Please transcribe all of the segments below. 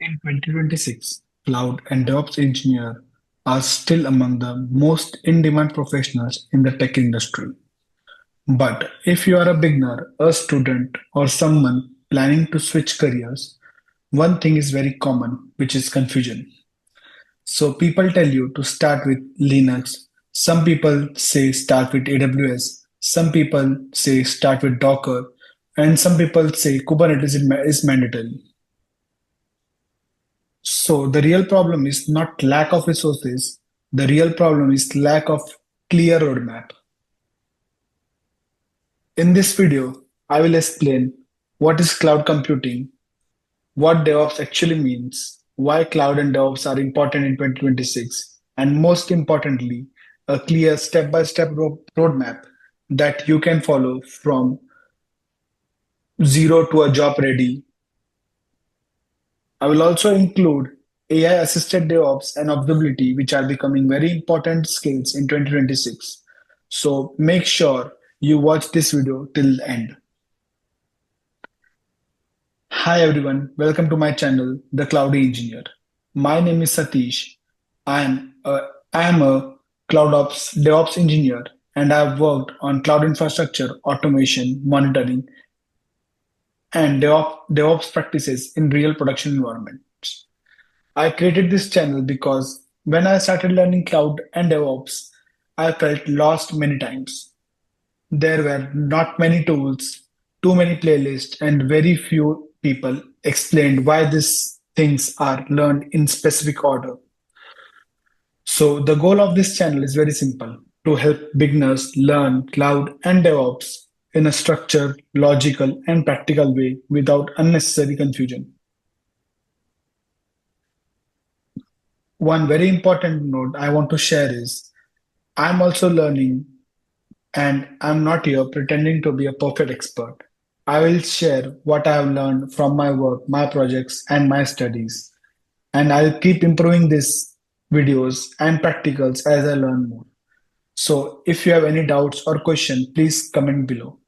In 2026, cloud and DevOps engineer are still among the most in-demand professionals in the tech industry. But if you are a beginner, a student, or someone planning to switch careers, one thing is very common, which is confusion. So people tell you to start with Linux. Some people say start with AWS. Some people say start with Docker. And some people say Kubernetes is mandatory. So the real problem is not lack of resources. The real problem is lack of clear roadmap. In this video, I will explain what is cloud computing, what DevOps actually means, why cloud and DevOps are important in 2026, and most importantly, a clear step-by-step roadmap that you can follow from zero to a job ready. I will also include AI assisted DevOps and observability, which are becoming very important skills in 2026. So make sure you watch this video till the end. Hi everyone, welcome to my channel, The Cloud Engineer. My name is Satish. I am a, I am a Cloud Ops DevOps engineer and I have worked on cloud infrastructure, automation, monitoring, and DevOps practices in real production environments. I created this channel because when I started learning cloud and DevOps, I felt lost many times. There were not many tools, too many playlists, and very few people explained why these things are learned in specific order. So the goal of this channel is very simple, to help beginners learn cloud and DevOps in a structured, logical, and practical way without unnecessary confusion. One very important note I want to share is I'm also learning and I'm not here pretending to be a perfect expert. I will share what I have learned from my work, my projects, and my studies. And I'll keep improving these videos and practicals as I learn more. So if you have any doubts or question, please comment below.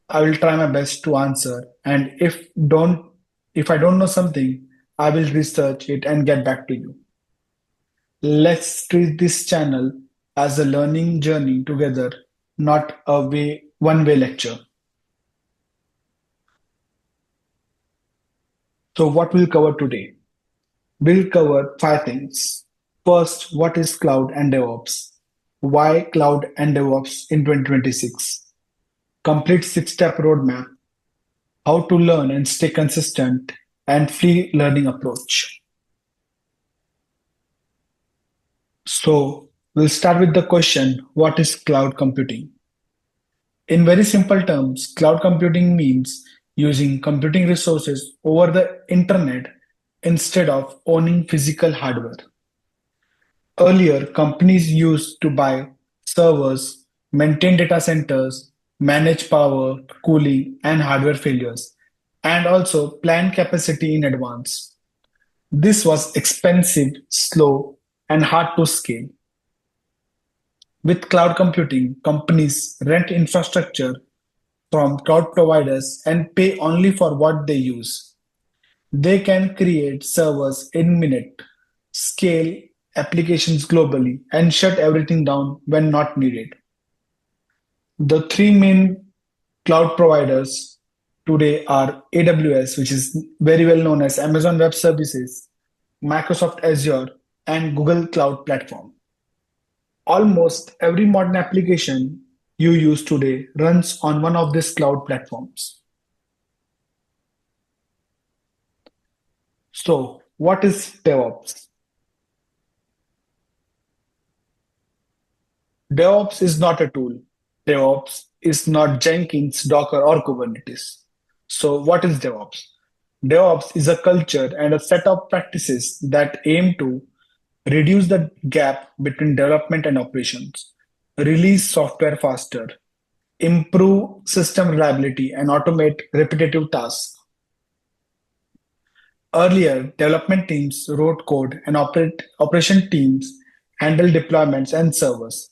I will try my best to answer. And if I don't know something, I will research it and get back to you. Let's treat this channel as a learning journey together, not a one-way lecture. So what we'll cover today? We'll cover five things. First, what is cloud and DevOps? Why cloud and DevOps in 2026? Complete six-step roadmap, how to learn and stay consistent, and free learning approach. So we'll start with the question, what is cloud computing? In very simple terms, cloud computing means using computing resources over the internet instead of owning physical hardware. Earlier, companies used to buy servers, maintain data centers, manage power, cooling, and hardware failures, and also plan capacity in advance. This was expensive, slow, and hard to scale. With cloud computing, companies rent infrastructure from cloud providers and pay only for what they use. They can create servers in minutes, scale applications globally, and shut everything down when not needed. The three main cloud providers today are AWS, which is very well known as Amazon Web Services, Microsoft Azure, and Google Cloud Platform. Almost every modern application you use today runs on one of these cloud platforms. So, what is DevOps? DevOps is not a tool. DevOps is not Jenkins, Docker, or Kubernetes. So, what is DevOps? DevOps is a culture and a set of practices that aim to reduce the gap between development and operations, release software faster, improve system reliability, and automate repetitive tasks. Earlier, development teams wrote code and operation teams handled deployments and servers.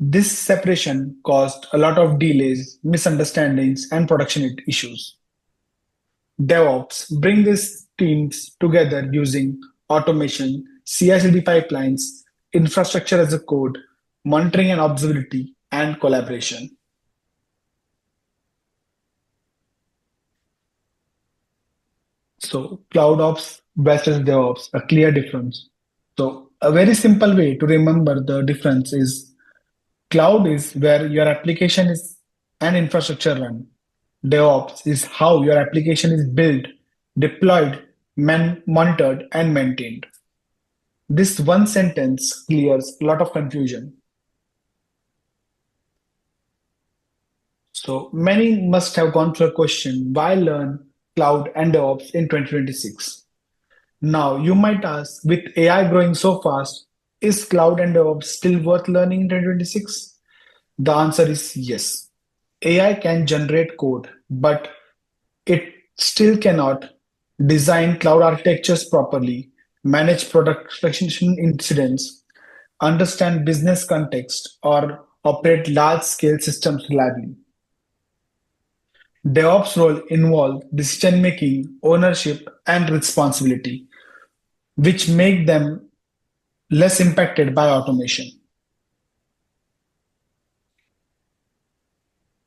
This separation caused a lot of delays, misunderstandings, and production issues. DevOps bring these teams together using automation, CI/CD pipelines, infrastructure as a code, monitoring and observability, and collaboration. So Cloud Ops versus DevOps, a clear difference. So a very simple way to remember the difference is cloud is where your application is an infrastructure run. DevOps is how your application is built, deployed, monitored, and maintained. This one sentence clears a lot of confusion. So many must have gone through a question, why learn cloud and DevOps in 2026? Now you might ask, with AI growing so fast, is cloud and DevOps still worth learning in 2026? The answer is yes. AI can generate code, but it still cannot design cloud architectures properly, manage production incidents, understand business context, or operate large scale systems reliably. DevOps role involve decision making, ownership, and responsibility, which make them less impacted by automation.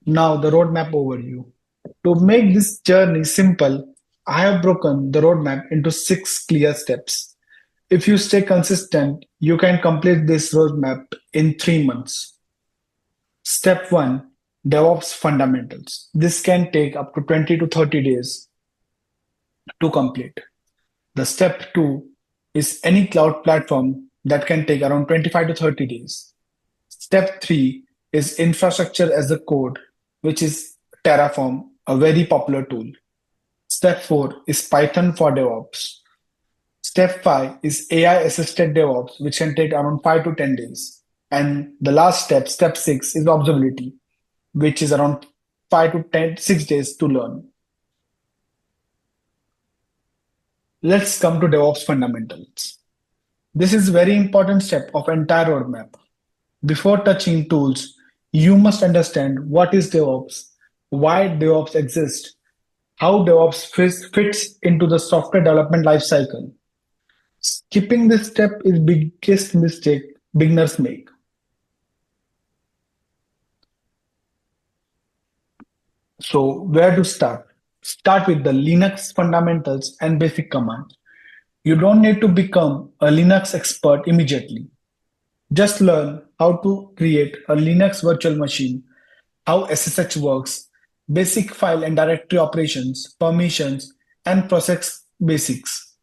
Now, the roadmap overview. To make this journey simple, I have broken the roadmap into 6 clear steps. If you stay consistent, you can complete this roadmap in 3 months. Step 1, DevOps fundamentals. This can take up to 20 to 30 days to complete. The step 2 is any cloud platform that can take around 25 to 30 days. Step 3 is infrastructure as a code, which is Terraform, a very popular tool. Step 4 is Python for DevOps. Step 5 is AI assisted DevOps, which can take around 5 to 10 days. And the last step, step 6, is observability, which is around 5 to 10, 6 days to learn. Let's come to DevOps fundamentals. This is a very important step of entire roadmap. Before touching tools, you must understand what is DevOps, why DevOps exists, how DevOps fits into the software development lifecycle. Skipping this step is biggest mistake beginners make. So where to start? Start with the Linux fundamentals and basic commands. You don't need to become a Linux expert immediately. Just learn how to create a Linux virtual machine, how SSH works, basic file and directory operations, permissions, and process basics.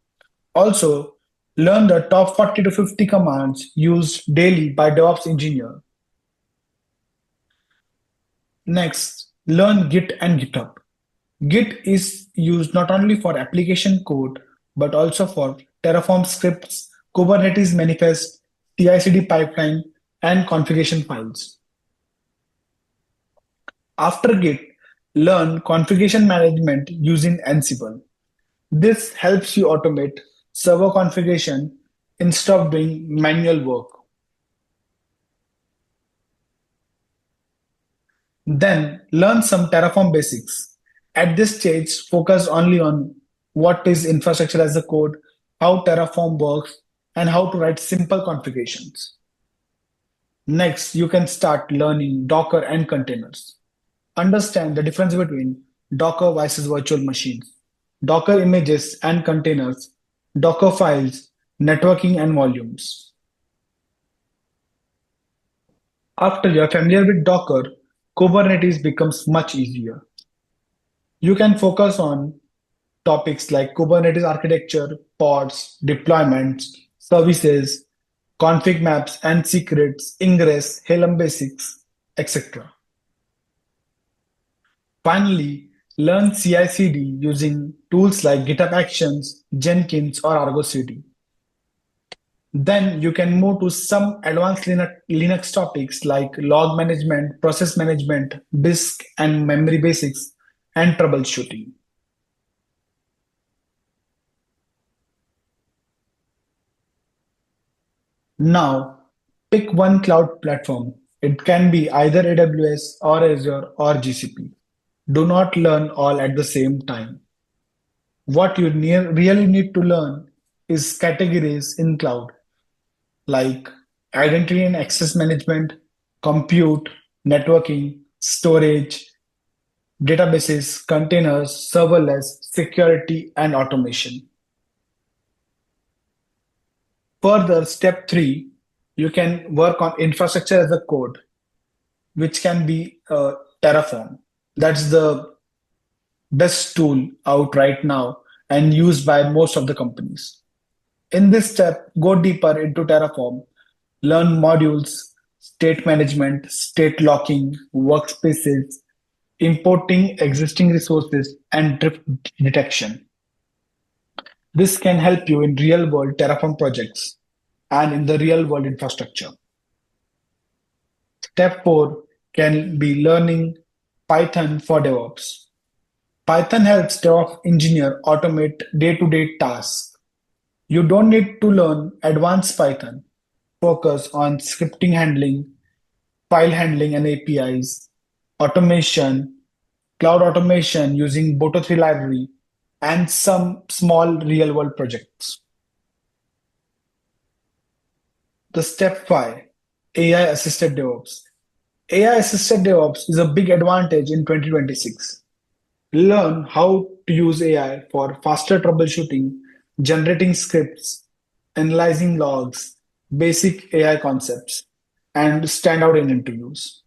Also, learn the top 40 to 50 commands used daily by DevOps Engineer. Next, learn Git and GitHub. Git is used not only for application code, but also for Terraform scripts, Kubernetes manifest, CI/CD pipeline, and configuration files. After Git, learn configuration management using Ansible. This helps you automate server configuration instead of doing manual work. Then learn some Terraform basics. At this stage, focus only on what is infrastructure as a code, how Terraform works, and how to write simple configurations. Next, you can start learning Docker and containers. Understand the difference between Docker versus virtual machines, Docker images and containers, Docker files, networking and volumes. After you're familiar with Docker, Kubernetes becomes much easier. You can focus on topics like Kubernetes architecture, pods, deployments, services, config maps and secrets, ingress, Helm basics, etc. Finally, learn CI/CD using tools like GitHub Actions, Jenkins, or Argo CD. Then you can move to some advanced Linux topics like log management, process management, disk and memory basics, and troubleshooting. Now, pick one cloud platform. It can be either AWS or Azure or GCP. Do not learn all at the same time. What you really need to learn is categories in cloud, like identity and access management, compute, networking, storage, databases, containers, serverless, security, and automation. Further, step three, you can work on infrastructure as a code, which can be Terraform. That's the best tool out right now and used by most of the companies. In this step, go deeper into Terraform, learn modules, state management, state locking, workspaces, importing existing resources, and drift detection. This can help you in real world Terraform projects and in the real world infrastructure. Step 4 can be learning Python for DevOps. Python helps DevOps engineer automate day-to-day tasks. You don't need to learn advanced Python. Focus on scripting handling, file handling and APIs, automation, cloud automation using Boto3 library, and some small real-world projects. The step 5, AI-assisted DevOps. AI-assisted DevOps is a big advantage in 2026. Learn how to use AI for faster troubleshooting, generating scripts, analyzing logs, basic AI concepts, and stand out in interviews.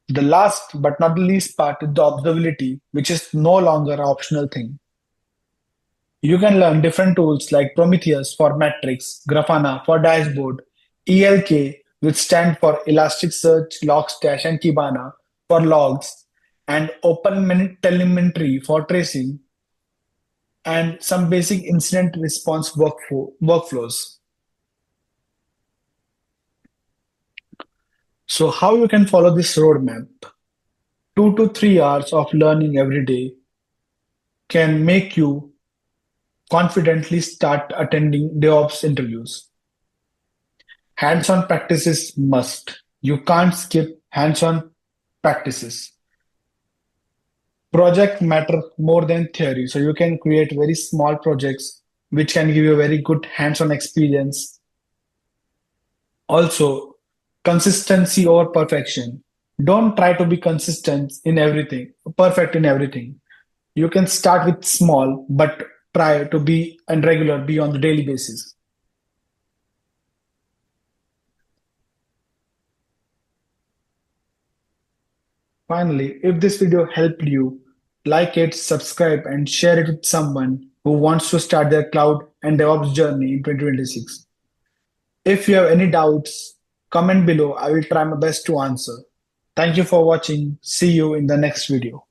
The last but not the least part is the observability, which is no longer an optional thing. You can learn different tools like Prometheus for metrics, Grafana for dashboard, ELK, which stand for Elasticsearch, Logstash, and Kibana for logs, and OpenTelemetry for tracing, and some basic incident response workflows. So how you can follow this roadmap? 2 to 3 hours of learning every day can make you confidently start attending DevOps interviews. Hands-on practices must. You can't skip hands-on practices. Project matter more than theory. So you can create very small projects which can give you a very good hands-on experience. Also, consistency over perfection. Don't try to be consistent in everything, perfect in everything. You can start with small, but try to be and regular, be on the daily basis. Finally, if this video helped you, like it, subscribe, and share it with someone who wants to start their cloud and DevOps journey in 2026. If you have any doubts, comment below. I will try my best to answer. Thank you for watching. See you in the next video.